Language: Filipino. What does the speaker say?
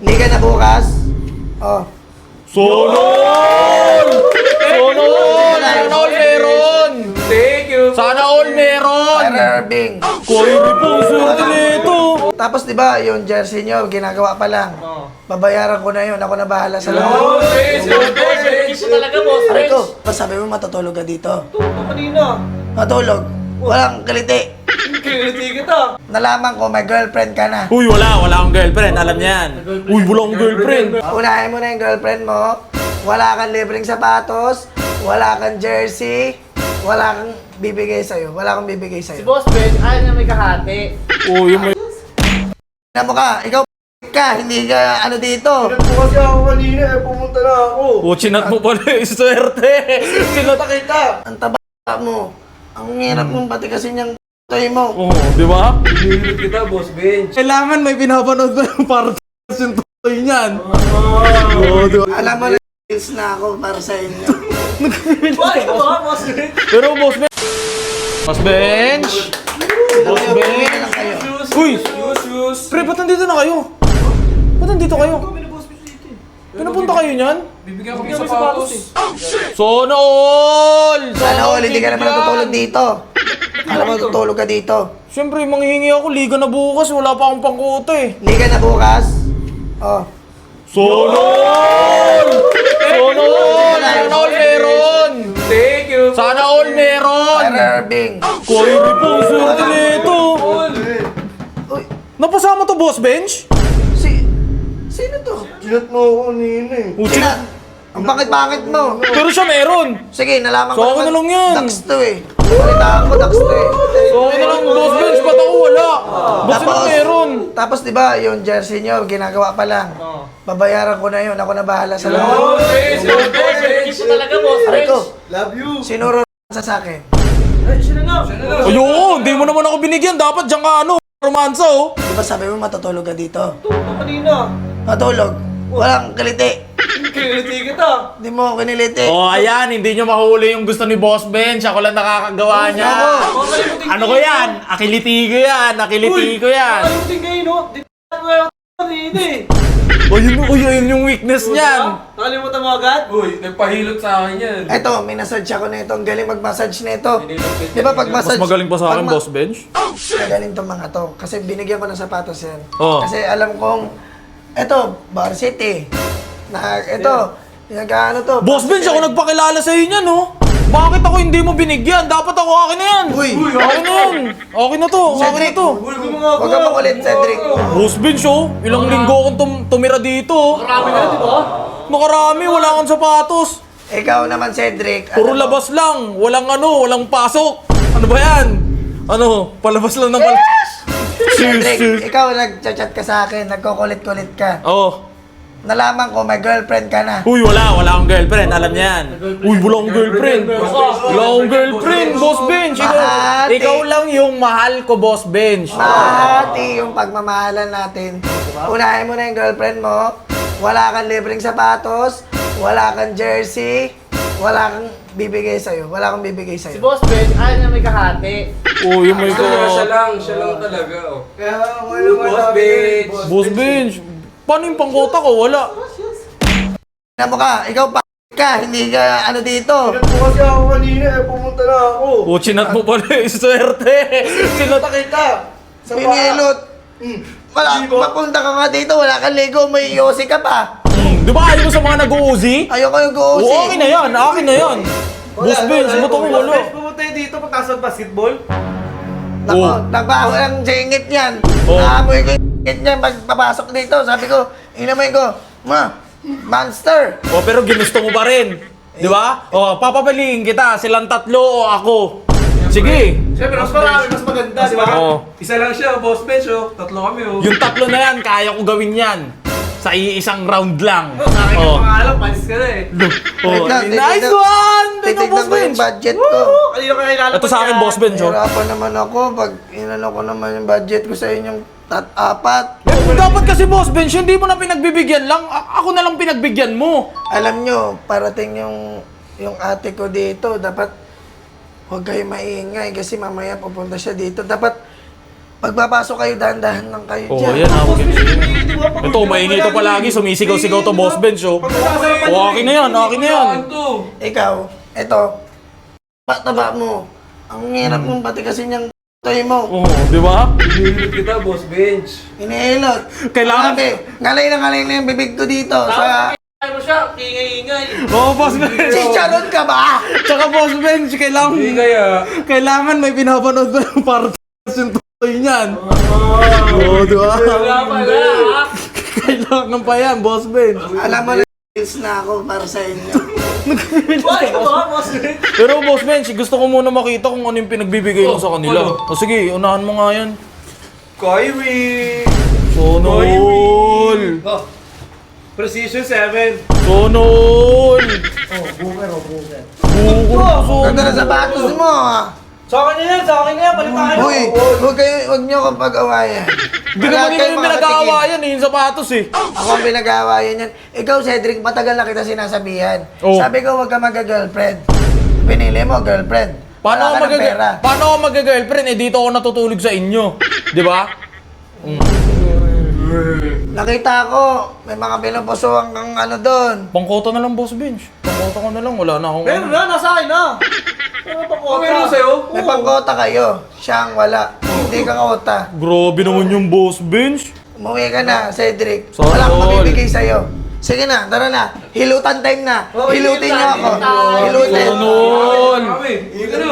Liga na bukas. Oh. Sonol! Sonol! Sana all meron! Thank you. Sana all meron! Irving. Kuya po, swerte nito! Tapos di ba yung jersey nyo, ginagawa pa lang. Babayaran ko na yun. Ako na bahala sa lahat. Oh, thanks. Ito talaga, boss. Aray ko, sabi mo matutulog ka dito. Kanina. Matulog. Walang kaliti. Kiliti kita. Nalaman ko may girlfriend ka na. Uy, wala akong girlfriend, alam niya yan. Uy, wala akong girlfriend. Unahin mo na yung girlfriend mo. Wala kang libreng sapatos. Wala kang jersey. Wala kang bibigay sa'yo. Wala kang bibigay Si sa'yo. Boss Ben, ayaw na may kahati. Uy, yung may... Na mo ka, ikaw ka, hindi ka ano dito. Pinag po kasi ako kanina pumunta na ako. Oh, chinat mo pala yung swerte. Chinat Kita. Ang taba mo. Ang hirap mong pati kasi niyang tayo mo. Oo, di ba? Pinilip kita, Boss Bench. Kailangan may pinapanood ba yung para yung tuloy niyan? Oo, di ba? Alam mo na, skills na ako para sa inyo. Bakit ba, Boss Bench? Pero boss bench. Boss bench. Boss bench. Lang kayo. Uy! Shoes. Pre, ba't nandito na kayo? Ba't nandito kayo? Pinupunta kayo niyan? Bibigyan ko ng sapatos. Sana all! Sana all, hindi ka naman natutulog dito. Alam mo, tutulog ka dito. Siyempre, manghihingi ako. Liga na bukas. Wala pa akong pangkuta eh. Liga na bukas. Oh. Sana all! Sana all! Sana all meron! Thank you. Sana all meron! Irving. Kuya po, swerte nito! Uy, Napasama to, boss bench? sino to? Chinat mo ako kanina eh. Sina? Ang bakit mo? Pero siya meron! Sige, nalaman So, ko ako na lang yan. Dax to eh. Balitaan ko, Dax to eh. So, ako na lang, boss bench, ba't ako wala? Ba't sila meron? Tapos di ba yung jersey nyo, ginagawa pa lang. Babayaran ko na yun. Ako na bahala sa lahat. Oh, thanks. Ito talaga, boss Aray Ben. ko, Love you. sinuro sa akin. Ay, siya na lang. Ayun, di mo naman ako binigyan. Dapat diyan ka romansa oh. Di ba sabi mo matutulog ka dito? Kanina. Matulog. Walang kaliti. Kiliti kita. Di mo ako kiniliti. Oh, ayan, hindi nyo mahuli yung gusto ni Boss Bench. Ako lang nakakagawa niya. Ano ko yan? Akiliti ko yan. Akiliti ko yan. Kalimutin kayo, no? Di mo yung kanina eh. Ayun yung weakness niyan. Nakalimutan mo agad? Uy, nagpahilot sa akin yan. Eto, may massage ako nito. Ang galing mag-massage nito. Di ba pag Mas massage... magaling pa sa akin, pag ma- Boss Bench. Magaling tong mga to. Kasi binigyan ko ng sapatos yan. Oh. Kasi alam kong... Eto, Bar City. Eto, pinag-ano to. Boss Bench, ako nagpakilala sa inyo, no? Bakit ako hindi mo binigyan? Dapat ako akin na yan. Uy! Akin na yan. Akin na to. Akin na Cedric! to. Huwag ka makulit, Cedric. Boss Bench, oh. Ilang linggo akong tumira dito. oh. Marami na, di ba? Nakarami, wala akong sapatos. Ikaw naman, Cedric. Puro alam mo, labas lang. Walang pasok. Ano ba yan? Ano? Palabas lang ng Cedric, ikaw nag-chat ka sa akin. Nagkukulit-kulit ka. Oh. Nalaman ko may girlfriend ka na. Uy, wala akong girlfriend. Alam niya yan. Uy, wala akong girlfriend. Wala akong girlfriend, Boss Bench. Mahati. Ikaw lang yung mahal ko, Boss Bench. Mahati yung pagmamahalan natin. Unahin mo na yung girlfriend mo. Wala kang libreng sapatos. Wala kang jersey. Wala kang bibigay sa'yo. Wala kang bibigay Si sa'yo. Boss Ben, ayaw na may kahati. Uy, oh my God. Siya lang talaga. Oh. Kaya Boss Bench. Boss Bench. Paano yung pangkota ko? Wala. Na mo ka, ikaw ka, hindi ka ano dito. Pinag po kasi ako kanina pumunta na ako. Oh, chinat mo pala yung swerte. Chinat Kita, pinilot. Wala, mapunta ka nga dito, wala kang ligo, may yosi ka pa. Di ba ayaw mo sa mga nag-uuzi? Ayoko yung go-usi. Oo, akin na yan. Akin na yan. Boss Bench, ba't ako wala? Pumunta dito pagkasa basketball. Nako, Oh. nagbaho ng singit yan. Oh. Naamoy ko yung singit niyan pagpapasok dito. Sabi ko, inamoy ko, monster. Oh, pero ginusto mo pa rin. Di ba? Oh, papapaliin kita. Silang tatlo o ako. Sige. Siyempre, mas marami, mas maganda, di ba? Oo. Isa lang siya, Boss Bench, oh. Tatlo kami, oh. Yung tatlo na yan, kaya ko gawin yan. Sa iisang round lang. Sa akin yung pangalan, panis ka na eh. Oh, Wait lang, nice titignan- one! Tingnan, Titignan Boss ko yung Bench. budget ko. Kanina ka kilala Ito sa akin, Boss Bench. Oh. Hirapan naman ako pag inano ko naman yung budget ko sa inyong apat. Dapat kasi, Boss Bench, hindi mo na pinagbibigyan lang. Ako na lang pinagbigyan mo. Alam nyo, parating yung ate ko dito. Dapat huwag kayo maingay kasi mamaya pupunta siya dito. Dapat Pagpapasok kayo, dahan-dahan lang kayo Oh, dyan. yan ha. Ito, maingay to palagi. Sumisigaw-sigaw to Boss Bench, oh. Oh, akin na yan, akin na yan. Ikaw, eto, pataba mo. Ang hirap mong patikasin yung toy mo. Oh, di ba? Hinihilit kita, Boss Bench. Inihilot. Kailangan- Grabe, ngalay na yung bibig ko dito. Sa... Ay mo siya, ingay-ingay. Oh, Boss Bench. Chicharon ka ba? Tsaka Boss Bench, Hindi kaya. kailangan may pinapanood pa ng para yung tuloy niyan. Oh, di ba? Wala pala, ha? Kailangan pa yan, Boss Bench. Alam mo na, skills na ako para sa inyo. Bakit ka ba, boss? Pero Boss Bench, gusto ko muna makita kung ano yung pinagbibigay mo sa kanila. O sige, unahan mo nga yan. Kyrie! Sonol! Oh, Precision 7. Sonol! Ganda na sapatos mo, ha? Sa akin na yan, palipakin mo. Uy, huwag niyo akong pag-awayan. Hindi naman yun yung pinag-aawayan eh, yung sapatos eh. Ako ang pinag-aawayan yan. Ikaw, Cedric, matagal na kita sinasabihan. Oh. Sabi ko, huwag ka mag-girlfriend. Pinili mo, girlfriend. Paano Wala ako ka ng pera. mag-girlfriend eh, dito ako natutulog sa inyo. Di ba? Nakita ko, may mga pinupusuhan kang ano doon. Pangkota na lang, Boss Bench. Pangkota ko na lang, wala na akong... Meron na, nasa akin na. Ano pa ko? Meron sa'yo? May pangkota kayo. Siya ang wala. Hindi ka kota. Grabe naman yung Boss Bench. Umuwi ka na, Cedric. Sorry. Wala akong mabibigay sa'yo. Sige na, tara na. Hilutan time na. Hilutin niyo ako. Hilutin. Sonol! Kami. Hindi ka na.